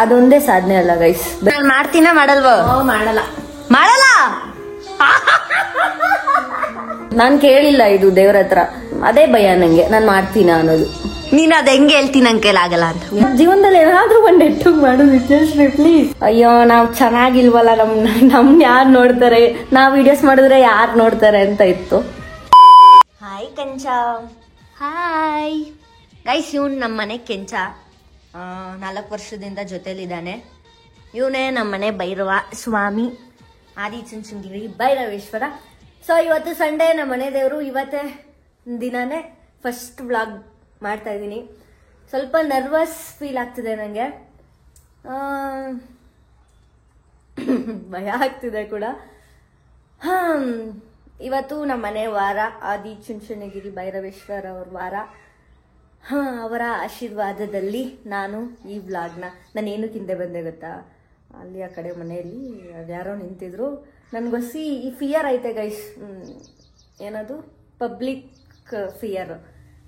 ಅದೊಂದೇ ಸಾಧನೆ ಅಲ್ಲ ಗೈಸ್. ನಾನು ಮಾಡ್ತೀನ ಮಾಡಲ್ವ? ಮಾಡಲ್ಲ ಮಾಡಲ್ಲ. ನಾನ್ ಕೇಳಿಲ್ಲ ಇದು ದೇವ್ರ ಹತ್ರ, ಅದೇ ಭಯ ನಂಗೆ. ನಾನ್ ಮಾಡ್ತೀನ ಅನ್ನೋದು. ನೀನ್ ಅದ್ ಹೆಂಗೆ ಹೇಳ್ತೀನಿ ನನ್ ಕೈಲಾಗಲ್ಲ ಅಂತ. ಜೀವನದಲ್ಲಿ ಏನಾದ್ರೂ ಒಂದ್ ನೆಟ್ಟಿಗೆ ಮಾಡೋದು ವಿದ್ಯಾಶ್ರೀ ಪ್ಲೀಸ್. ಅಯ್ಯೋ ನಾವ್ ಚೆನ್ನಾಗಿಲ್ವಲ್ಲ, ನಮ್ ಯಾರ್ ನೋಡ್ತಾರೆ, ನಾವ್ ವಿಡಿಯೋಸ್ ಮಾಡಿದ್ರೆ ಯಾರ್ ನೋಡ್ತಾರೆ ಅಂತ ಇತ್ತು. ಹಾಯ್ ಕೆಂಚ. ಹಾಯ್ ಗೈಸ್, ಇವ್ನು ನಮ್ಮ ಮನೆ ಕೆಂಚ. 4 ವರ್ಷದಿಂದ ಜೊತೆಲಿದ್ದಾನೆ. ಇವನೇ ನಮ್ಮ ಮನೆ ಭೈರವ ಸ್ವಾಮಿ ಆದಿಚುಂಚನಗಿರಿ ಭೈರವೇಶ್ವರ. ಸೊ ಇವತ್ತು ಸಂಡೇ, ನಮ್ಮ ಮನೆ ದೇವರು. ಇವತ್ತೇ ದಿನಾನೇ ಫಸ್ಟ್ ವ್ಲಾಗ್ ಮಾಡ್ತಾ ಇದ್ದೀನಿ. ಸ್ವಲ್ಪ ನರ್ವಸ್ ಫೀಲ್ ಆಗ್ತಿದೆ ನನಗೆ, ಭಯ ಆಗ್ತಿದೆ ಕೂಡ. ಇವತ್ತು ನಮ್ಮ ಮನೆ ವಾರ, ಆದಿಚುಂಚನಗಿರಿ ಭೈರವೇಶ್ವರ ಅವ್ರ ವಾರ. ಅವರ ಆಶೀರ್ವಾದದಲ್ಲಿ ನಾನು ಈ ವ್ಲಾಗ್ನ, ನಾನು ಏನಕ್ಕೆ ಹಿಂದೆ ಬಂದೆ ಗೊತ್ತಾ, ಅಲ್ಲಿ ಆ ಕಡೆ ಮನೆಯಲ್ಲಿ ಯಾರೋ ನಿಂತಿದ್ರು. ನನಗೊಸಿ ಈ ಫಿಯರ್ ಐತೆ ಗೈಸ್, ಏನದು ಪಬ್ಲಿಕ್ ಫಿಯರ್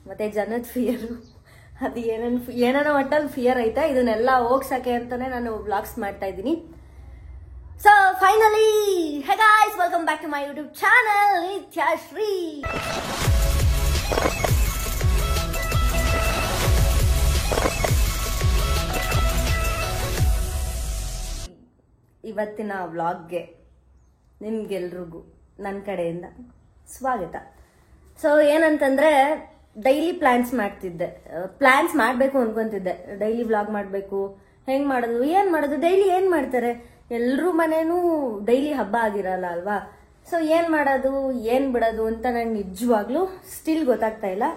ಮತ್ತೆ ಜನದ ಫಿಯರು, ಅದು ಏನೇನೋ ಒಟ್ಟಲ್ಲಿ ಫಿಯರ್ ಐತೆ. ಇದನ್ನೆಲ್ಲ ಹೋಗ್ಸಕ್ಕೆ ಅಂತಾನೆ ನಾನು ವ್ಲಾಗ್ಸ್ ಮಾಡ್ತಾ ಇದ್ದೀನಿ. So finally hey guys, welcome back to my YouTube channel Nithyashree. ಇವತ್ತಿನ ವ್ಲಾಗ್ಗೆ ನಿಮ್ಗೆಲ್ರಿಗೂ ನನ್ನ ಕಡೆಯಿಂದ ಸ್ವಾಗತ. ಸೊ ಏನಂತಂದ್ರೆ, ಡೈಲಿ ಪ್ಲಾನ್ಸ್ ಮಾಡ್ತಿದ್ದೆ, ಪ್ಲಾನ್ಸ್ ಮಾಡಬೇಕು ಅನ್ಕೊಂತಿದ್ದೆ. ಡೈಲಿ ವ್ಲಾಗ್ ಮಾಡಬೇಕು, ಹೆಂಗ್ ಮಾಡೋದು, ಏನ್ ಮಾಡೋದು, ಡೈಲಿ ಏನ್ ಮಾಡ್ತಾರೆ, ಎಲ್ರೂ ಮನೇನೂ ಡೈಲಿ ಹಬ್ಬ ಆಗಿರಲ್ಲ ಅಲ್ವಾ. ಸೊ ಏನ್ ಮಾಡೋದು, ಏನ್ ಬಿಡೋದು ಅಂತ ನಂಗೆ ನಿಜವಾಗ್ಲೂ ಸ್ಟಿಲ್ ಗೊತ್ತಾಗ್ತಾ ಇಲ್ಲ.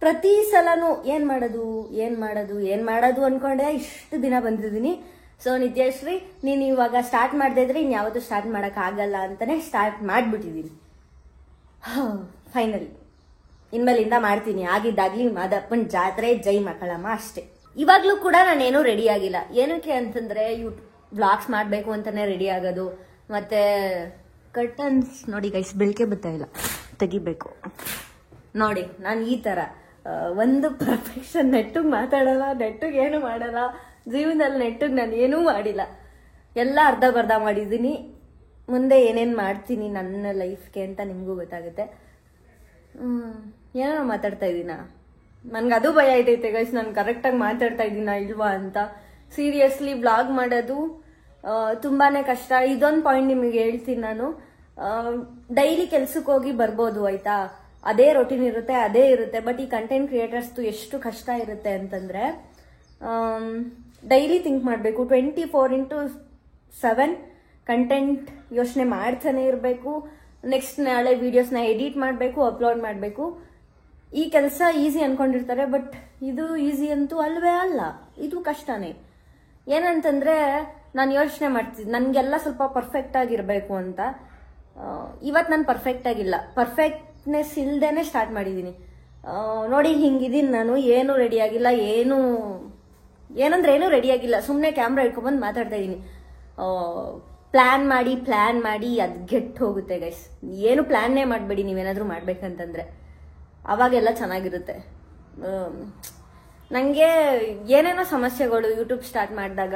ಪ್ರತಿ ಸಲನೂ ಏನ್ ಮಾಡೋದು ಅನ್ಕೊಂಡೆ ಇಷ್ಟು ದಿನ ಬಂದಿದ್ದೀನಿ. ಸೊ ನಿತ್ಯಶ್ರೀ, ನೀನು ಇವಾಗ ಸ್ಟಾರ್ಟ್ ಮಾಡದೇ ಇದ್ರೆ ಇನ್ಯಾವತ್ತೂ ಸ್ಟಾರ್ಟ್ ಮಾಡಕ್ ಆಗಲ್ಲ ಅಂತಾನೆ ಸ್ಟಾರ್ಟ್ ಮಾಡ್ಬಿಟ್ಟಿದ್ದೀನಿ. ಫೈನಲಿ ಇನ್ಮೇಲಿಂದ ಮಾಡ್ತೀನಿ. ಆಗಿದ್ದಾಗ್ಲಿ ಮಾದಪ್ಪನ್ ಜಾತ್ರೆ, ಜೈ ಮಕ್ಕಳಮ್ಮ ಅಷ್ಟೇ. ಇವಾಗ್ಲೂ ಕೂಡ ನಾನೇನು ರೆಡಿ ಆಗಿಲ್ಲ. ಏನಕ್ಕೆ ಅಂತಂದ್ರೆ, ವ್ಲಾಗ್ಸ್ ಮಾಡ್ಬೇಕು ಅಂತಾನೆ ರೆಡಿ ಆಗೋದು. ಮತ್ತೆ ಕರ್ಟನ್ಸ್ ನೋಡಿ ಗೈಸ್, ಬೆಳಕೆ ಬರ್ತಾ ಇಲ್ಲ, ತೆಗಿಬೇಕು ನೋಡಿ. ನಾನು ಈ ತರ ಒಂದು ಪರ್ಫೆಕ್ಷನ್, ನೆಟ್ಟಿಗೆ ಮಾತಾಡಲ್ಲ, ನೆಟ್ಟಿಗೆ ಏನು ಮಾಡಲ್ಲ ಜೀವನದಲ್ಲಿ. ನೆಟ್ಟಿಗೆ ನಾನು ಏನೂ ಮಾಡಿಲ್ಲ, ಎಲ್ಲ ಅರ್ಧ ಬರ್ಧ ಮಾಡಿದ್ದೀನಿ. ಮುಂದೆ ಏನೇನು ಮಾಡ್ತೀನಿ ನನ್ನ ಲೈಫ್ಗೆ ಅಂತ ನಿಮಗೂ ಗೊತ್ತಾಗುತ್ತೆ. ಏನೋ ಮಾತಾಡ್ತಾ ಇದ್ದೀನ, ನನ್ಗೆ ಅದು ಭಯ ಐತೈತೆ ಗೈಸ್, ನಾನು ಕರೆಕ್ಟಾಗಿ ಮಾತಾಡ್ತಾ ಇದ್ದೀನ ಇಲ್ವಾ ಅಂತ. ಸೀರಿಯಸ್ಲಿ ವ್ಲಾಗ್ ಮಾಡೋದು ತುಂಬಾನೇ ಕಷ್ಟ. ಇದೊಂದು ಪಾಯಿಂಟ್ ನಿಮಗೆ ಹೇಳ್ತೀನಿ ನಾನು. ಡೈಲಿ ಕೆಲ್ಸಕ್ಕೆ ಹೋಗಿ ಬರ್ಬೋದು ಆಯ್ತಾ, ಅದೇ ರೊಟೀನ್ ಇರುತ್ತೆ, ಅದೇ ಇರುತ್ತೆ. ಬಟ್ ಈ ಕಂಟೆಂಟ್ ಕ್ರಿಯೇಟರ್ಸ್ದು ಎಷ್ಟು ಕಷ್ಟ ಇರುತ್ತೆ ಅಂತಂದ್ರೆ, ಡೈಲಿ ಥಿಂಕ್ ಮಾಡಬೇಕು, 24/7 ಕಂಟೆಂಟ್ ಯೋಚನೆ ಮಾಡ್ತಾನೆ ಇರಬೇಕು. ನೆಕ್ಸ್ಟ್ ನಾಳೆ ವಿಡಿಯೋಸ್ನ ಎಡಿಟ್ ಮಾಡಬೇಕು, ಅಪ್ಲೋಡ್ ಮಾಡಬೇಕು. ಈ ಕೆಲಸ ಈಸಿ ಅನ್ಕೊಂಡಿರ್ತಾರೆ, ಬಟ್ ಇದು ಈಸಿ ಅಂತೂ ಅಲ್ವೇ ಅಲ್ಲ, ಇದು ಕಷ್ಟನೇ. ಏನಂತಂದ್ರೆ, ನಾನು ಯೋಚನೆ ಮಾಡ್ತಿದ್ದೆ ನನಗೆಲ್ಲ ಸ್ವಲ್ಪ ಪರ್ಫೆಕ್ಟ್ ಆಗಿರಬೇಕು ಅಂತ. ಇವತ್ತು ನಾನು ಪರ್ಫೆಕ್ಟ್ ಆಗಿಲ್ಲ, ಪರ್ಫೆಕ್ಟ್ನೆಸ್ ಇಲ್ದೇನೆ ಸ್ಟಾರ್ಟ್ ಮಾಡಿದ್ದೀನಿ. ನೋಡಿ ಹಿಂಗಿದ್ದೀನಿ ನಾನು, ಏನು ರೆಡಿ ಆಗಿಲ್ಲ, ಏನಂದ್ರೆ ಏನೂ ರೆಡಿ ಆಗಿಲ್ಲ. ಸುಮ್ಮನೆ ಕ್ಯಾಮ್ರಾ ಇಟ್ಕೊಂಡ್ಬಂದು ಮಾತಾಡ್ತಾ ಇದ್ದೀನಿ. ಪ್ಲಾನ್ ಮಾಡಿ ಅದು ಗೆಟ್ಟು ಹೋಗುತ್ತೆ ಗೈಸ್. ಏನು ಪ್ಲಾನ್ನೇ ಮಾಡಬೇಡಿ ನೀವೇನಾದ್ರೂ ಮಾಡ್ಬೇಕಂತಂದ್ರೆ, ಅವಾಗೆಲ್ಲ ಚೆನ್ನಾಗಿರುತ್ತೆ. ನನಗೆ ಏನೇನೋ ಸಮಸ್ಯೆಗಳು ಯೂಟ್ಯೂಬ್ ಸ್ಟಾರ್ಟ್ ಮಾಡಿದಾಗ,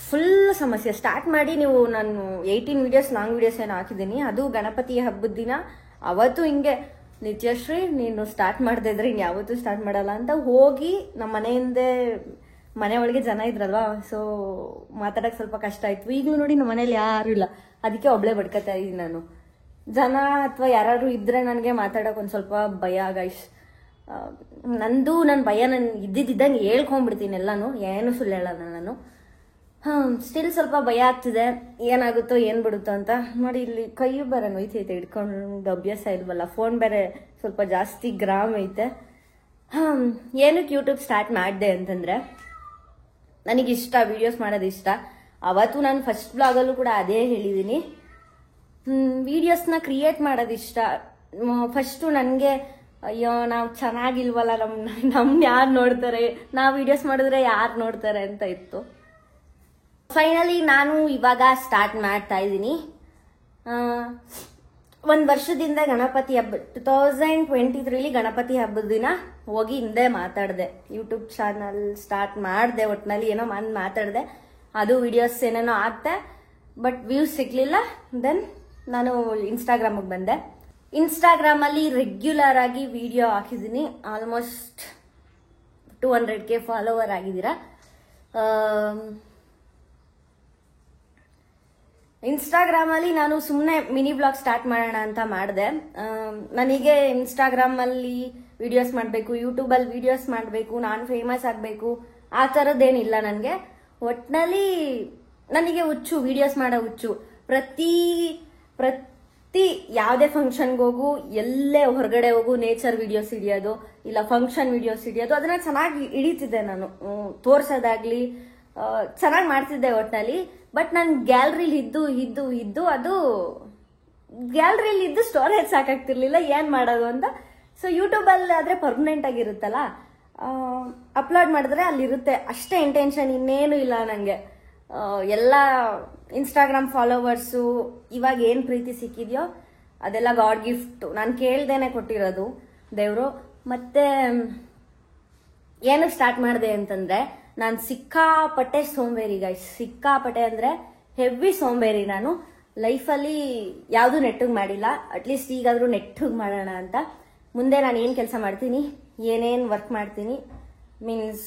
ಫುಲ್ ಸಮಸ್ಯೆ. ಸ್ಟಾರ್ಟ್ ಮಾಡಿ ನಾನು 18 ವಿಡಿಯೋಸ್, ಲಾಂಗ್ ವಿಡಿಯೋಸ್ ಏನೋ ಹಾಕಿದ್ದೀನಿ. ಅದು ಗಣಪತಿ ಹಬ್ಬದ ದಿನ. ಅವತ್ತು ಹಿಂಗೆ, ನಿತ್ಯಶ್ರೀ ನೀನು ಸ್ಟಾರ್ಟ್ ಮಾಡದೇ ಇದ್ರೆ ಇನ್ಯಾವತ್ತೂ ಸ್ಟಾರ್ಟ್ ಮಾಡಲ್ಲ ಅಂತ ಹೋಗಿ ನಮ್ಮ ಮನೆ ಒಳಗೆ ಜನ ಇದ್ರಲ್ವಾ, ಸೊ ಮಾತಾಡಕ್ ಸ್ವಲ್ಪ ಕಷ್ಟ ಆಯ್ತು. ಈಗಲೂ ನೋಡಿ ನಮ್ಮ ಮನೇಲಿ ಯಾರು ಇಲ್ಲ, ಅದಕ್ಕೆ ಒಬ್ಳೆ ಬಡ್ಕತಾ ಇದ್ದೀನಿ ನಾನು. ಜನ ಅಥವಾ ಯಾರು ಇದ್ರೆ ನನಗೆ ಮಾತಾಡಕ್ ಒಂದ್ ಸ್ವಲ್ಪ ಭಯ ಗೈಸ್. ನನ್ನ ಭಯ ನಾನು ಇದ್ದಿದ್ದಂಗೆ ಹೇಳ್ಕೊಂಡ್ಬಿಡ್ತೀನಿ ಎಲ್ಲಾನು, ಏನು ಸುಳ್ಳು ಹೇಳಲ್ಲ ನಾನು. ಸ್ಟಿಲ್ ಸ್ವಲ್ಪ ಭಯ ಆಗ್ತಿದೆ, ಏನಾಗುತ್ತೋ ಏನ್ ಬಿಡುತ್ತೋ ಅಂತ. ನೋಡಿ ಇಲ್ಲಿ ಕೈ ಬೇರೆ ನೋಯ್ತೈತೆ, ಇಟ್ಕೊಂಡು ಅಭ್ಯಾಸ ಇಲ್ವಲ್ಲ. ಫೋನ್ ಬೇರೆ ಸ್ವಲ್ಪ ಜಾಸ್ತಿ ಗ್ರಾಮ್ ಐತೆ. ಏನಕ್ಕೆ ಯೂಟ್ಯೂಬ್ ಸ್ಟಾರ್ಟ್ ಮಾಡಿದೆ ಅಂತಂದ್ರೆ, ನನಗಿಷ್ಟ ವಿಡಿಯೋಸ್ ಮಾಡೋದು ಇಷ್ಟ. ಅವತ್ತು ನಾನು ಫಸ್ಟ್ ಬ್ಲಾಗಲ್ಲೂ ಕೂಡ ಅದೇ ಹೇಳಿದ್ದೀನಿ, ವಿಡಿಯೋಸ್ನ ಕ್ರಿಯೇಟ್ ಮಾಡೋದು ಇಷ್ಟ. ಫಸ್ಟು ನನಗೆ ಅಯ್ಯೋ ನಾವು ಚೆನ್ನಾಗಿಲ್ವಲ್ಲ, ನಮ್ ಯಾರು ನೋಡ್ತಾರೆ, ನಾವು ವಿಡಿಯೋಸ್ ಮಾಡಿದ್ರೆ ಯಾರು ನೋಡ್ತಾರೆ ಅಂತ ಇತ್ತು. ಫೈನಲಿ ನಾನು ಇವಾಗ ಸ್ಟಾರ್ಟ್ ಮಾಡ್ತಾ ಇದ್ದೀನಿ. ಒಂದ್ ವರ್ಷದಿಂದ ಗಣಪತಿ ಹಬ್ಬ 2023 ಗಣಪತಿ ಹಬ್ಬದ ದಿನ ಹೋಗಿ ಹಿಂದೆ ಮಾತಾಡ್ದೆ, ಯೂಟ್ಯೂಬ್ ಚಾನಲ್ ಸ್ಟಾರ್ಟ್ ಮಾಡ್ದೆ, ಒಟ್ನಲ್ಲಿ ಏನೋ ಮಾತಾಡ್ದೆ, ಅದು ವಿಡಿಯೋಸ್ ಏನೇನೋ ಆಗ್ತೆ, ಬಟ್ ವ್ಯೂಸ್ ಸಿಗ್ಲಿಲ್ಲ. ದೆನ್ ನಾನು ಇನ್ಸ್ಟಾಗ್ರಾಮಿಗೆ ಬಂದೆ. ಇನ್ಸ್ಟಾಗ್ರಾಮ್ ಅಲ್ಲಿ ರೆಗ್ಯುಲರ್ ಆಗಿ ವಿಡಿಯೋ ಹಾಕಿದ್ದೀನಿ. ಆಲ್ಮೋಸ್ಟ್ 200K ಫಾಲೋವರ್ ಆಗಿದ್ದೀರಾ. ಇನ್ಸ್ಟಾಗ್ರಾಮ್ ಅಲ್ಲಿ ನಾನು ಸುಮ್ಮನೆ ಮಿನಿ ಬ್ಲಾಗ್ ಸ್ಟಾರ್ಟ್ ಮಾಡೋಣ ಅಂತ ಮಾಡಿದೆ. ನನಗೆ ಇನ್ಸ್ಟಾಗ್ರಾಮ್ ಅಲ್ಲಿ ವಿಡಿಯೋಸ್ ಮಾಡಬೇಕು, ಯೂಟ್ಯೂಬ್ ಅಲ್ಲಿ ವಿಡಿಯೋಸ್ ಮಾಡಬೇಕು, ನಾನು ಫೇಮಸ್ ಆಗಬೇಕು ಆ ಥರದ್ದೇನಿಲ್ಲ ನನಗೆ. ಒಟ್ನಲ್ಲಿ ನನಗೆ ಹುಚ್ಚು, ವಿಡಿಯೋಸ್ ಮಾಡೋ ಹುಚ್ಚು. ಪ್ರತಿ ಯಾವುದೇ ಫಂಕ್ಷನ್ಗೆ ಹೋಗು, ಎಲ್ಲೇ ಹೊರಗಡೆ ಹೋಗು, ನೇಚರ್ ವಿಡಿಯೋಸ್ ಹಿಡಿಯೋದು, ಇಲ್ಲ ಫಂಕ್ಷನ್ ವಿಡಿಯೋಸ್ ಹಿಡಿಯೋದು, ಅದನ್ನ ಚೆನ್ನಾಗಿ ಹಿಡಿತಿದ್ದೆ ನಾನು. ತೋರ್ಸೋದಾಗ್ಲಿ ಚೆನ್ನಾಗಿ ಮಾಡ್ತಿದ್ದೆ ಒಟ್ನಲ್ಲಿ. ಬಟ್ ನಾನು ಗ್ಯಾಲರಿಲಿ ಇದ್ದು ಅದು ಗ್ಯಾಲರಿಲಿ ಇದ್ದು ಸ್ಟೋರೇಜ್ ಸಾಕಾಗ್ತಿರ್ಲಿಲ್ಲ, ಏನ್ ಮಾಡೋದು ಅಂತ. ಸೊ ಯೂಟ್ಯೂಬ್ ಅಲ್ಲಿ ಆದ್ರೆ ಪರ್ಮನೆಂಟ್ ಆಗಿರುತ್ತಲ್ಲ, ಅಪ್ಲೋಡ್ ಮಾಡಿದ್ರೆ ಅಲ್ಲಿರುತ್ತೆ ಅಷ್ಟೇ ಇಂಟೆನ್ಷನ್, ಇನ್ನೇನು ಇಲ್ಲ ನಂಗೆ. ಎಲ್ಲ ಇನ್ಸ್ಟಾಗ್ರಾಮ್ ಫಾಲೋವರ್ಸು ಇವಾಗ ಏನ್ ಪ್ರೀತಿ ಸಿಕ್ಕಿದ್ಯೋ ಅದೆಲ್ಲ ಗಾಡ್ ಗಿಫ್ಟ್, ನಾನು ಕೇಳ್ದೇನೆ ಕೊಟ್ಟಿರೋದು ದೇವ್ರು. ಮತ್ತೆ ಏನಕ್ಕೆ ಸ್ಟಾರ್ಟ್ ಮಾಡಿದೆ ಅಂತಂದ್ರೆ, ನಾನು ಸಿಕ್ಕಾಪಟ್ಟೆ ಸೋಂಬೇರಿ ಗೈಸ್, ಸಿಕ್ಕಾಪಟ್ಟೆ ಅಂದ್ರೆ ಹೆವಿ ಸೋಂಬೇರಿ. ನಾನು ಲೈಫಲ್ಲಿ ಯಾವುದು ನೆಟ್ಟಿಗೆ ಮಾಡಿಲ್ಲ, ಅಟ್ಲೀಸ್ಟ್ ಈಗಾದ್ರೂ ನೆಟ್ಟಿಗೆ ಮಾಡೋಣ ಅಂತ. ಮುಂದೆ ನಾನು ಏನು ಕೆಲಸ ಮಾಡ್ತೀನಿ, ಏನೇನು ವರ್ಕ್ ಮಾಡ್ತೀನಿ, ಮೀನ್ಸ್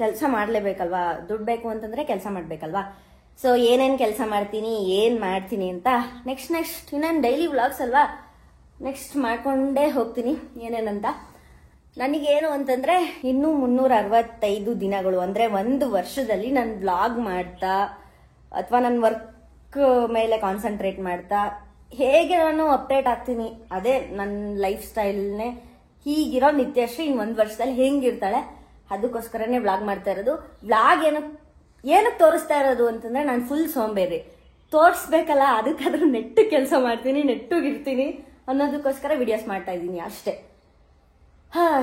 ಕೆಲಸ ಮಾಡಲೇಬೇಕಲ್ವಾ, ದುಡ್ಡು ಬೇಕು ಅಂತಂದ್ರೆ ಕೆಲಸ ಮಾಡಬೇಕಲ್ವಾ. ಸೊ ಏನೇನು ಕೆಲಸ ಮಾಡ್ತೀನಿ, ಏನು ಮಾಡ್ತೀನಿ ಅಂತ ನೆಕ್ಸ್ಟ್ ಇನ್ನೇನು ಡೈಲಿ ವ್ಲಾಗ್ಸ್ ಅಲ್ವಾ, ನೆಕ್ಸ್ಟ್ ಮಾಡ್ಕೊಂಡೇ ಹೋಗ್ತೀನಿ ಏನೇನಂತ. ನನಗೇನು ಅಂತಂದ್ರೆ ಇನ್ನೂ 365 ದಿನಗಳು ಅಂದ್ರೆ 1 ವರ್ಷದಲ್ಲಿ ನಾನು ವ್ಲಾಗ್ ಮಾಡ್ತಾ ಅಥವಾ ನನ್ನ ವರ್ಕ್ ಮೇಲೆ ಕಾನ್ಸಂಟ್ರೇಟ್ ಮಾಡ್ತಾ ಹೇಗೆ ನಾನು ಅಪ್ಡೇಟ್ ಆಗ್ತೀನಿ, ಅದೇ ನನ್ನ ಲೈಫ್ ಸ್ಟೈಲ್ನೇ. ಹೀಗಿರೋ ನಿತ್ಯಶ್ರೀ ಇನ್ನು 1 ವರ್ಷದಲ್ಲಿ ಹೆಂಗಿರ್ತಾಳೆ ಅದಕ್ಕೋಸ್ಕರನೇ ವ್ಲಾಗ್ ಮಾಡ್ತಾ ಇರೋದು. ವ್ಲಾಗ್ ಏನಕ್ಕೆ ತೋರಿಸ್ತಾ ಇರೋದು ಅಂತಂದ್ರೆ, ನಾನು ಫುಲ್ ಸೋಂಬೇರಿ, ತೋರಿಸ್ಬೇಕಲ್ಲ ಅದಕ್ಕಾದ್ರೂ ನೆಟ್ಟು ಕೆಲಸ ಮಾಡ್ತೀನಿ, ನೆಟ್ಟಗಿರ್ತೀನಿ ಅನ್ನೋದಕ್ಕೋಸ್ಕರ ವಿಡಿಯೋಸ್ ಮಾಡ್ತಾ ಇದ್ದೀನಿ ಅಷ್ಟೇ.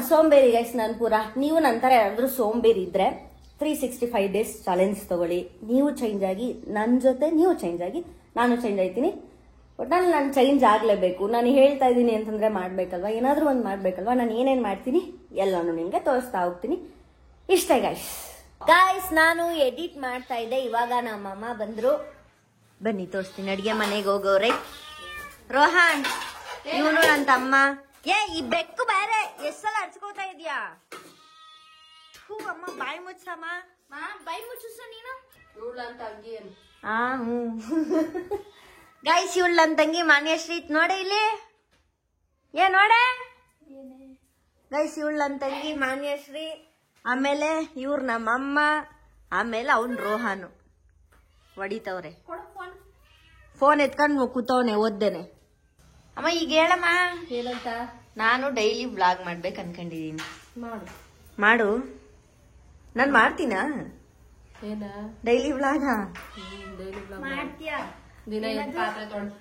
ಸೋಂಬೇರಿ ಗೈಸ್ ನಾನು ಪೂರ. ನೀವು ನಂತರ ಯಾರಾದ್ರೂ ಸೋಂಬೇರಿ ಇದ್ರೆ 365 ಡೇಸ್ ಚಾಲೆಂಜ್ ತಗೊಳ್ಳಿ. ನೀವು ಚೇಂಜ್ ಆಗಿ, ನನ್ನ ಜೊತೆ ನೀವು ಚೇಂಜ್ ಆಗಿ, ನಾನು ಚೇಂಜ್ ಆಯ್ತೀನಿ. ಒಟ್ನಲ್ಲಿ ನಾನು ಚೇಂಜ್ ಆಗ್ಲೇಬೇಕು. ನಾನು ಹೇಳ್ತಾ ಇದ್ದೀನಿ ಅಂತಂದ್ರೆ ಮಾಡ್ಬೇಕಲ್ವಾ, ಏನಾದ್ರೂ ಒಂದು ಮಾಡ್ಬೇಕಲ್ವಾ. ನಾನು ಏನೇನ್ ಮಾಡ್ತೀನಿ ಎಲ್ಲಾನು ನಿಮ್ಗೆ ತೋರಿಸ್ತಾ ಹೋಗ್ತೀನಿ. ಇಷ್ಟೇ ಗೈಸ್ ನಾನು ಎಡಿಟ್ ಮಾಡ್ತಾ ಇದ್ದೆ, ಇವಾಗ ನಮ್ಮಮ್ಮ ಬಂದ್ರು, ಬನ್ನಿ ತೋರಿಸ್ತೀನಿ. ಅಡ್ಗೆ ಮನೆಗೆ ಹೋಗೋರೆ. ರೋಹನ್ ಇವನು ನನ್ನ ತಮ್ಮ. ಈ ಬೆಕ್ಕು ಬೇರೆ ಎಷ್ಟೆಲ್ಲ ಹಚ್ಕೋತಾ ಇದೀಯಾ? ಅಮ್ಮ ಬಾಯಿ ಮುಚ್ಚಮ್ಮ, ಬಾಯಿ ಮುಚ್ಚ ನೀನು. ಗೈಸ್ ಇವಳು ನನ್ನ ತಂಗಿ ಮಾನ್ಯಶ್ರೀ, ನೋಡೆ ಇಲ್ಲಿ, ನೋಡೆ ಗೈಸ್ ಇವಳು ನನ್ನ ತಂಗಿ ಮಾನ್ಯಶ್ರೀ. ಆಮೇಲೆ ಇವ್ರು ನಮ್ಮಮ್ಮ, ಆಮೇಲೆ ಅವ್ನ್ ರೋಹನ್ ಹೊಡಿತವ್ರೆ. ಫೋನ್ ಎತ್ಕೊಂಡು ಕೂತವನೆ ಓದ್ದೇನೆ. ಅಮ್ಮ ಈಗ ಹೇಳಮ್ಮ ಏನಂತ. ನಾನು ಡೈಲಿ ವ್ಲಾಗ್ ಮಾಡ್ಬೇಕು ಅನ್ಕೊಂಡಿದೀನಿ. ಮಾಡು. ನಾನ್ ಮಾಡ್ತೀನ ಡೈಲಿ ವ್ಲಾಗ?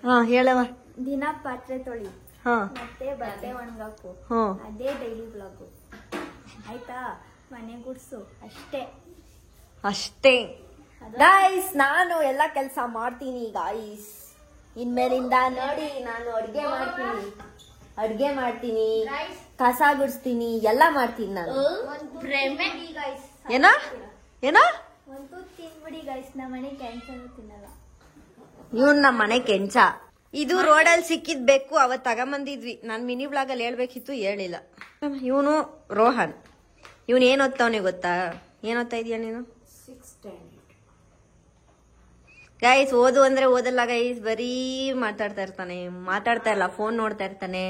ಹಾ ಹೇಳವ. ದಿನ ಪಾತ್ರೆ ತೊಳಿ, ಮತ್ತೆ ಬಟ್ಟೆ ಒಣಗಾಕು, ಅದೇ ಡೈಲಿ ವ್ಲಾಗು ಆಯ್ತಾ. ಮನೆ ಗುಡ್ಸು ಅಷ್ಟೇ ಗಾಯ್ಸ್. ನಾನು ಎಲ್ಲ ಕೆಲಸ ಮಾಡ್ತೀನಿ ಗಾಯ್ಸ್. ಇನ್ಮೇಲಿಂದ ನೋಡಿ ನಾನು ಅಡ್ಗೆ ಮಾಡ್ತೀನಿ, ಕಸ ಗುಡಿಸ್ತೀನಿ, ಎಲ್ಲ ಮಾಡ್ತೀನಿ ನಾನು. ಏನೋ ಒಂದು ತಿನ್ಬಿಡಿ ಗೈಸ್, ನಮ್ಮ ಮನೆ ಕ್ಯಾನ್ಸರ್ ತಿನ್ನಲ್ಲ. ಇವ್ನ್ ನಮ್ಮ ಮನೆ ಕೆಂಚ. ಇದು ರೋಡಲ್ಲಿ ಸಿಕ್ಕಿದ್ ಬೇಕು, ಅವತ್ ತಗೊಂಬಂದಿದ್ವಿ. ನಾನ್ ಮಿನಿ ಬ್ಲಾಗ್ ಅಲ್ಲಿ ಹೇಳ್ಬೇಕಿತ್ತು, ಹೇಳಿಲ್ಲ. ಇವನು ರೋಹನ್. ಇವನ್ ಏನ್ ಓದ್ತಾವನೆ ಗೊತ್ತಾ? ಏನ್ ಓದ್ತಾ ಇದೀಯ ನೀನು? 6th standard. ಗೈಸ್ ಓದು ಅಂದ್ರೆ ಓದಲ್ಲ ಗೈಸ್, ಬರೀ ಮಾತಾಡ್ತಾ ಇಲ್ಲ, ಫೋನ್ ನೋಡ್ತಾ ಇರ್ತಾನೆ.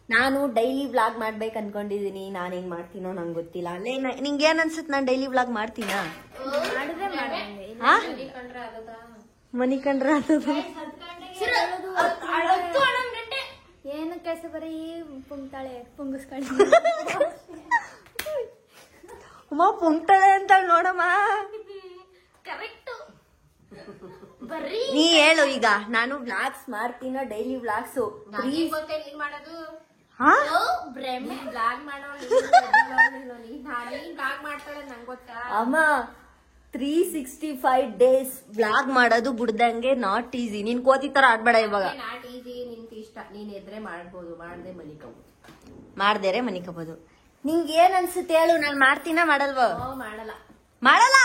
ನಾನು ಡೈಲಿ ವ್ಲಾಗ್ ಮಾಡ್ಬೇಕು ಅನ್ಕೊಂಡಿದೀನಿ. ನಾನು ಹೆಂಗ್ ಮಾಡ್ತೀನೋ ನಂಗೆ ಗೊತ್ತಿಲ್ಲ. ಅಲ್ಲೇ ನಿಂಗೆ ಏನ್ ಅನ್ಸುತ್ತೆ, ನಾನು ಡೈಲಿ ವ್ಲಾಗ್ ಮಾಡ್ತೀನಾ? ಮನಿ ಕಂಡ್ರ ಏನು ಕೆಲಸ ಬರೀ ಪುಂಗ್ತಾಳೆ, ಪುಂಗಿಸ್ಕೊಳ್ಳಿ. ಪುಂಗ್ತಾಳೆ ಅಂತ ನೋಡಮ್ಮ. ನೀ ಹೇಳು ಈಗ, ನಾನು ವ್ಲಾಗ್ಸ್ ಮಾಡ್ತೀನೋ ಡೈಲಿ ವ್ಲಾಗ್ಸು? ಅಮ್ಮ 365 days ಬ್ಲಾಗ್ ಮಾಡೋದು ಬಿಡ್ದಂಗೆ ನಾಟ್ ಈಸಿ. ನೀನ್ ಕೋತಿ ತರ ಆಡ್ಬೇಡ ಇವಾಗ. ನಾಟ್ ಈಸಿ, ನಿನ್ಗೆ ಇಷ್ಟ, ನೀನ್ ಎದ್ರೆ ಮಾಡ್ಬೋದು, ಮಾಡ್ದೆ ಮನಿಕಬಹುದು, ಮಾಡ್ದೇರೆ ಮನಿಕಬಹುದು. ನಿಂಗೆ ಏನ್ ಅನ್ಸುತ್ತೆ ಹೇಳು, ನಾನ್ ಮಾಡ್ತೀನ ಮಾಡಲ್ವ? ಮಾಡಲ್ಲ ಮಾಡಲ್ಲ.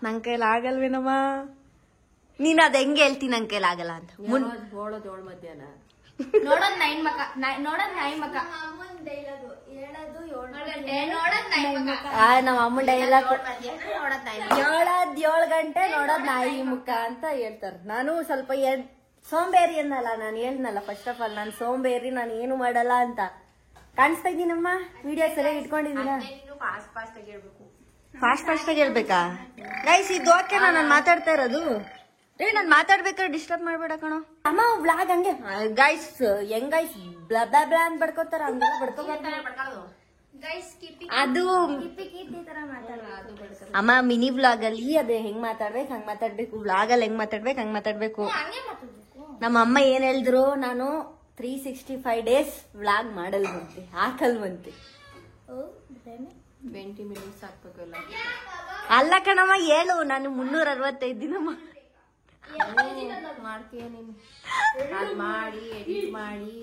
ನನ್ ಕೈಲಿ ಆಗಲ್ವೇನಮ್ಮ? ನೀನ್ ಅದ್ ಹೆಂಗೆ ಹೇಳ್ತೀನಿ ನನ್ ಕೈಲಿ ಆಗಲ್ಲ ಅಂತ? ಓಳೋದ್ ಏಳ್ ಮಧ್ಯಾಹ್ನ ನೋಡೋದ್ ನಾಯಿ ಮಕ. ನಮ್ಮ ಅಮ್ಮ ಡೈಲಾಗ್ ಏಳದ್ 7 ಗಂಟೆ ನೋಡೋದ್ ನಾಯಿ ಮುಖ ಅಂತ ಹೇಳ್ತಾರ. ನಾನು ಸ್ವಲ್ಪ ಸೋಂಬೇರಿ ಅನ್ನಲ್ಲ, ನಾನು ಹೇಳ್ನಲ್ಲ ಫಸ್ಟ್ ಆಫ್ ಆಲ್ ನಾನು ಸೋಂಬೇರಿ, ನಾನು ಏನು ಮಾಡಲ್ಲ ಅಂತ. ಕಾಣಿಸ್ತಾ ಇದ್ದೀನಮ್ಮ, ವಿಡಿಯೋ ಸರಿಯಾಗಿ ಇಟ್ಕೊಂಡಿದ್ದೀನ? ಫಾಸ್ಟ್ ಆಗಿ ಹೇಳ್ಬೇಕಾ ಗೈಸ್? ಇದು ಓಕೆ, ನಾನು ಮಾತಾಡ್ತಾ ಇರೋದು. ನಾನ್ ಮಾತಾಡ್ಬೇಕಾದ್ರೆ ಡಿಸ್ಟರ್ಬ್ ಮಾಡ್ಬೇಡ ಕಣೋ. ಅಮ್ಮ ವ್ಲಾಗ್ ಹಂಗೆ ಗೈಸ್, ಹೆಂಗ್ ಗೈಸ್ ಬ್ಲಾ ಬ್ಲಾ ಬ್ಲಾ ಅಂತ ಬಡ್ಕೋತಾರ, ಹಂಗೆಲ್ಲ ಬಡ್ಕೋಬಾರ್ದು. ಅದು ಅಮ್ಮ ಮಿನಿ ವ್ಲಾಗ್ ಅಲ್ಲಿ ಅದೇ ಹೆಂಗ್ ಮಾತಾಡ್ಬೇಕು ಹಂಗ್ ಮಾತಾಡ್ಬೇಕು, ವ್ಲಾಗ್ ಅಲ್ಲಿ ಹೆಂಗ್ ಮಾತಾಡ್ಬೇಕು ಹಂಗ್ ಮಾತಾಡ್ಬೇಕು. ನಮ್ಮ ಅಮ್ಮ ಏನ್ ಹೇಳಿದ್ರು, ನಾನು 365 days ವ್ಲಾಗ್ ಮಾಡಲ್ವಂತೆ, ಹಾಕಲ್ವಂತೆ. 20 minutes ಹಾಕ್ಬೇಕಲ್ಲ. ಅಲ್ಲ ಕಣಮ್ಮ ಹೇಳು, ನಾನು 365 ದಿನ ಮಾಡ್ತೀಯ ನೀನು? ಅದ್ ಮಾಡಿ ಎಡಿಟ್ ಮಾಡಿ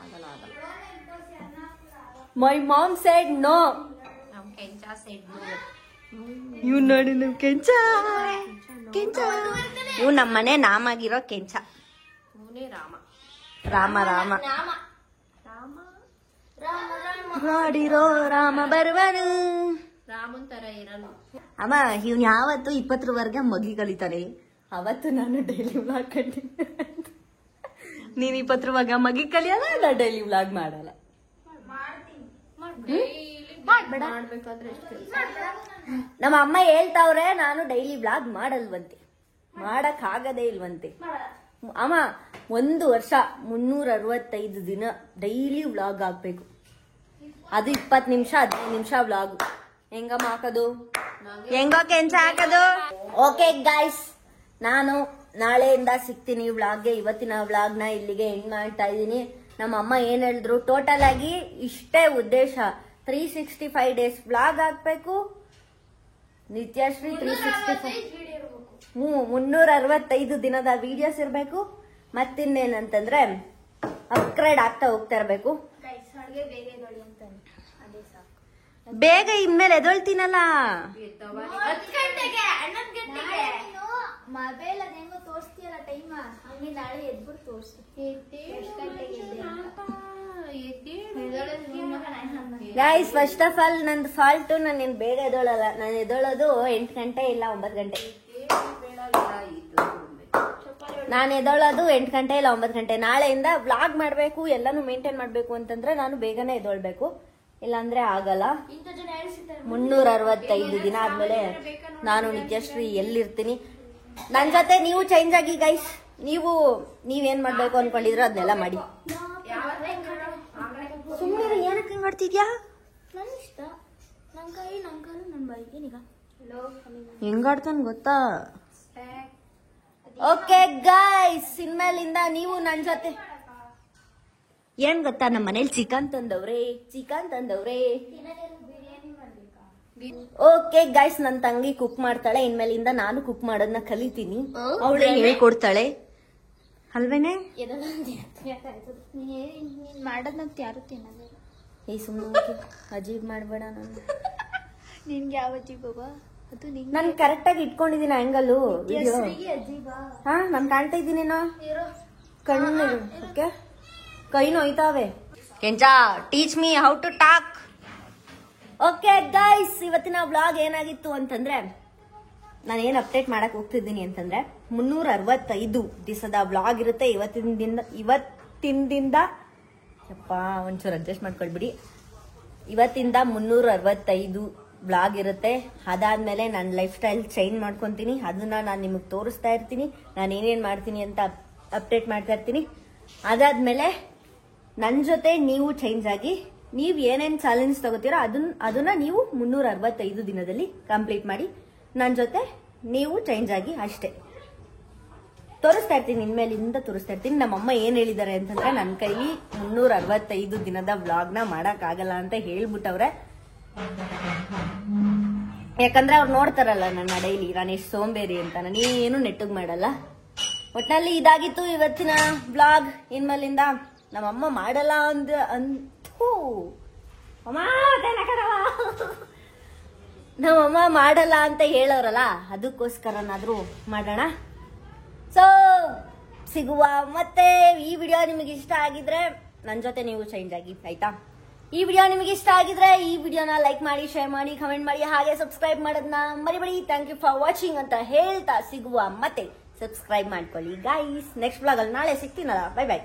ಆಗಲ್ಲ ಆಗಲ್ಲ. My mom said no. ನಮ್ ಕೆಂಚ ಸೈಡ್ ಇವ್ ನೋಡಿ ನಮ್ ಕೆಂಚ ಇವ್ ನಮ್ ಮನೆ ನಾಮಾಗಿರೋ ಕೆಂಚ. ಇವನೇ ರಾಮ ರಾಮ ರಾಮ ಮಾಡಿರೋ ರಾಮ ಬರುವನು. ರಾಮನ್ ತರ ಇರಲ್ಲ ಅಮ್ಮ. ಇವ್ನ್ ಯಾವತ್ತು 20ರವರೆಗೆ ಮಗಿ ಕಲಿತಾನೆ, ಅವತ್ತು ನಾನು ಡೈಲಿ ವ್ಲಾಗ್ ಕಂಟಿನ್ಯೂ. ನೀನ್ 20ರವರೆಗೆ ಮಗಿ ಕಲಿಯಲ್ಲ, ನಾ ಡೈಲಿ ವ್ಲಾಗ್ ಮಾಡಲ್ಲ. ಮಾಡ್ಬೇಕಾದ್ರೆ ಎಷ್ಟು ಕೆಲಸ. ನಮ್ಮ ಅಮ್ಮ ಹೇಳ್ತಾವ್ರೆ ನಾನು ಡೈಲಿ ವ್ಲಾಗ್ ಮಾಡಲ್ವಂತೆ, ಮಾಡಕ್ ಆಗದೇ ಇಲ್ವಂತೆ. ಅಮ್ಮ 1 ವರ್ಷ 365 ದಿನ ಡೈಲಿ ವ್ಲಾಗ್ ಆಗ್ಬೇಕು. ಅದು 20 ನಿಮಿಷ 15 ನಿಮಿಷ ವ್ಲಾಗ್. ಹೆಂಗಮ್ಮ ಹಾಕೋದು? ಹೆಂಗೋ ಕೆಂಚ ಹಾಕೋದು? ಓಕೆ ಗೈಸ್, ನಾನು ನಾಳೆಯಿಂದ ಸಿಗ್ತೀನಿ ವ್ಲಾಗ್ಗೆ. ಇವತ್ತಿನ ವ್ಲಾಗ್ನ ಇಲ್ಲಿಗೆ ಎಂಡ್ ಮಾಡ್ತಾ ಇದ್ದೀನಿ. ನಮ್ಮ ಅಮ್ಮ ಏನ್ ಹೇಳಿದ್ರು, ಟೋಟಲ್ ಆಗಿ ಇಷ್ಟೇ ಉದ್ದೇಶ, 365 days ವ್ಲಾಗ್ ಹಾಕ್ಬೇಕು. ನಿತ್ಯಶ್ರೀ 365 ದಿನದ ವಿಡಿಯೋಸ್ ಇರ್ಬೇಕು. ಮತ್ತಿನ್ನೇನಂತಂದ್ರೆ ಅಪ್ಗ್ರೇಡ್ ಆಗ್ತಾ ಹೋಗ್ತಾ ಇರ್ಬೇಕು. ಬೇಗ ಇನ್ಮೇಲೆ ಎದೊಳ್ತೀನಲ್ಲ. ಮೊಬೈಲ್ ಅದ ಹೆಂಗೋ ತೋರಿಸ್ತೀಯಲ್ಲ ಟೈಮ್, ಹಂಗೆ ನಾಳೆ ಎದ್ಬಿಟ್ಟು ತೋರಿಸಿ. ಗೈಸ್, ಫಸ್ಟ್ ಆಫ್ ಆಲ್ ನಂದು ಫಾಲ್ಟು, ನಾನು ಬೇಗ ಎದೊಳಲ್ಲ. ನಾನು ಎದೊಳೋದು 8 ಗಂಟೆ ಇಲ್ಲ 9 ಗಂಟೆ. ನಾನು ಎದೊಳೋದು 8 ಗಂಟೆ ಇಲ್ಲ 9 ಗಂಟೆ. ನಾಳೆಯಿಂದ ವ್ಲಾಗ್ ಮಾಡ್ಬೇಕು, ಎಲ್ಲಾನು ಮೇಂಟೈನ್ ಮಾಡ್ಬೇಕು ಅಂತಂದ್ರೆ ನಾನು ಬೇಗನೆ ಎದೊಳ್ಬೇಕು, ಇಲ್ಲಾಂದ್ರೆ ಆಗಲ್ಲ. 365 ದಿನ ಆದ್ಮೇಲೆ ನಾನು ನಿತ್ಯಶ್ರೀ ಎಲ್ಲಿರ್ತೀನಿ. ನನ್ ಜೊತೆ ನೀವು ಚೇಂಜ್ ಆಗಿ ಗೈಸ್. ನೀವೇನ್ ಮಾಡ್ಬೇಕು ಅನ್ಕೊಂಡಿದ್ರು ಅದನ್ನೆಲ್ಲ ಮಾಡಿ. ಸುಮ್ಮನೆ ಏನಕ್ಕೆ ಮಾಡ್ತಿದ್ಯಾ? ನನ್ ಇಷ್ಟ, ನನ್ ಕೈ ನನ್ ಕಾಲು ನನ್ ಬಾಯಿಗೆ ನಿಗ ಹೆಂಗಾಡ್ತಾನ ಗೊತ್ತಾ? ಓಕೆ ಗೈಸ್, ಇನ್ಮೇಲಿಂದ ನೀವು ನನ್ ಜೊತೆ ಏನ್ ಗೊತ್ತಾ, ನಮ್ಮ ಮನೇಲಿ ಚಿಕನ್ ತಂದವ್ರೆ. ಓಕೆ ಗೈಸ್, ನನ್ ತಂಗಿ ಕುಕ್ ಮಾಡ್ತಾಳೆ. ಇನ್ಮೇಲಿಂದ ನಾನು ಕುಕ್ ಮಾಡೋದನ್ನ ಕಲಿತೀನಿ, ಅವಳೇ ಹೇಳ್ಕೊಡ್ತಾಳೆ ಅಲ್ವೇನೆ? ನೀನ್ ಮಾಡೋದ್ನಂತ ಯಾರು ತಿನ್ನಲ್ಲ. ಸುಮ್ಮನೆ ಅಜೀಬ್ ಮಾಡ್ಬೇಡ. ನಾನು ನಿನ್ಗೆ ಯಾವ ಅಜೀಬ? ಅದು ನಿಂಗೆ ನಾನು ಕರೆಕ್ಟ್ ಆಗಿ ಇಟ್ಕೊಂಡಿದೀನಿ ಆಂಗಲ್ ವಿಡಿಯೋ. ಹಾ, ನಾನು ಕಾಣ್ತಾ ಇದ್ದೀನೇನೋ ಕಣ್ಣು. ಓಕೆ, ಕೈ ನೋಯ್ತಾವೆ. Kencha teach me how to talk. Okay guys, ಇವತ್ತಿನ ವ್ಲಾಗ್ ಏನಾಗಿತ್ತು ಅಂತಂದ್ರೆ, ನಾನು ಏನ್ ಅಪ್ಡೇಟ್ ಮಾಡಕ್ ಹೋಗ್ತಿದ್ದೀನಿ ಅಂತಂದ್ರೆ, 365 ದಿವಸದ ವ್ಲಾಗ್ ಇರುತ್ತೆ. ಇವತ್ತಿಂದ ಯಪ್ಪ ಒಂಚೂರು ಅಡ್ಜಸ್ಟ್ ಮಾಡ್ಕೊಳ್ಬಿಡಿ. ಇವತ್ತಿಂದ 365 ವ್ಲಾಗ್ ಇರುತ್ತೆ. ಅದಾದ್ಮೇಲೆ ನನ್ನ ಲೈಫ್ ಸ್ಟೈಲ್ ಚೇಂಜ್ ಮಾಡ್ಕೊಂತೀನಿ. ಅದನ್ನ ನಾನು ನಿಮಗೆ ತೋರಿಸ್ತಾ ಇರ್ತೀನಿ, ನಾನು ಏನೇನ್ ಮಾಡ್ತೀನಿ ಅಂತ ಅಪ್ಡೇಟ್ ಮಾಡ್ತಾ ಇರ್ತೀನಿ. ಅದಾದ್ಮೇಲೆ ನನ್ನ ಜೊತೆ ನೀವು ಚೇಂಜ್ ಆಗಿ ನೀವು ಏನೇನ್ ಚಾಲೆಂಜ್ ತಗೋತೀರೋ ಅದನ್ನ ನೀವು 365 ದಿನದಲ್ಲಿ ಕಂಪ್ಲೀಟ್ ಮಾಡಿ. ನನ್ನ ಜೊತೆ ನೀವು ಚೇಂಜ್ ಆಗಿ ಅಷ್ಟೇ. ತೋರಿಸ್ತಾ ಇರ್ತೀನಿ, ಇನ್ಮೇಲಿಂದ ತೋರಿಸ್ತಾ ಇರ್ತೀನಿ. ನಮ್ಮಮ್ಮ ಏನ್ ಹೇಳಿದ್ದಾರೆ ಅಂತಂದ್ರೆ ನನ್ನ ಕೈಲಿ 365 ದಿನದ ವ್ಲಾಗ್ನ ಮಾಡಕ್ ಆಗಲ್ಲ ಅಂತ ಹೇಳ್ಬಿಟ್ಟವ್ರೆ. ಯಾಕಂದ್ರೆ ಅವ್ರು ನೋಡ್ತಾರಲ್ಲ ನನ್ನ ಡೈಲಿ ನಾನು ಎಷ್ಟು ಸೋಂಬೇರಿ ಅಂತ. ನಾನು ಏನು ನೆಟ್ಟಗ್ ಮಾಡಲ್ಲ. ಒಟ್ನಲ್ಲಿ ಇದಾಗಿತ್ತು ಇವತ್ತಿನ ವ್ಲಾಗ್. ಇನ್ಮೇಲಿಂದ ನಮ್ಮಮ್ಮ ಮಾಡಲ್ಲ ನಮ್ಮಮ್ಮ ಮಾಡಲ್ಲ ಅಂತ ಹೇಳೋರಲ್ಲ, ಅದಕ್ಕೋಸ್ಕರನಾದ್ರೂ ಮಾಡೋಣ. ಸೊ ಸಿಗುವ ಮತ್ತೆ. ಈ ವಿಡಿಯೋ ನಿಮಗೆ ಇಷ್ಟ ಆಗಿದ್ರೆ ನನ್ನ ಜೊತೆ ನೀವು ಚೇಂಜ್ ಆಗಿ ಆಯ್ತಾ. ಈ ವಿಡಿಯೋ ನಿಮಗೆ ಇಷ್ಟ ಆಗಿದ್ರೆ ಈ ವಿಡಿಯೋನ ಲೈಕ್ ಮಾಡಿ, ಶೇರ್ ಮಾಡಿ, ಕಮೆಂಟ್ ಮಾಡಿ, ಹಾಗೆ ಸಬ್ಸ್ಕ್ರೈಬ್ ಮಾಡೋದನ್ನ ಮರಿಬೇಡಿ. ಥ್ಯಾಂಕ್ ಯು ಫಾರ್ ವಾಚಿಂಗ್ ಅಂತ ಹೇಳ್ತಾ ಸಿಗುವ ಮತ್ತೆ. ಸಬ್ಸ್ಕ್ರೈಬ್ ಮಾಡ್ಕೊಳ್ಳಿ ಗೈಸ್. ನೆಕ್ಸ್ಟ್ ವ್ಲಾಗ್ ಅಲ್ಲಿ ನಾಳೆ ಸಿಗ್ತೀನಲ್ಲ. Bye bye.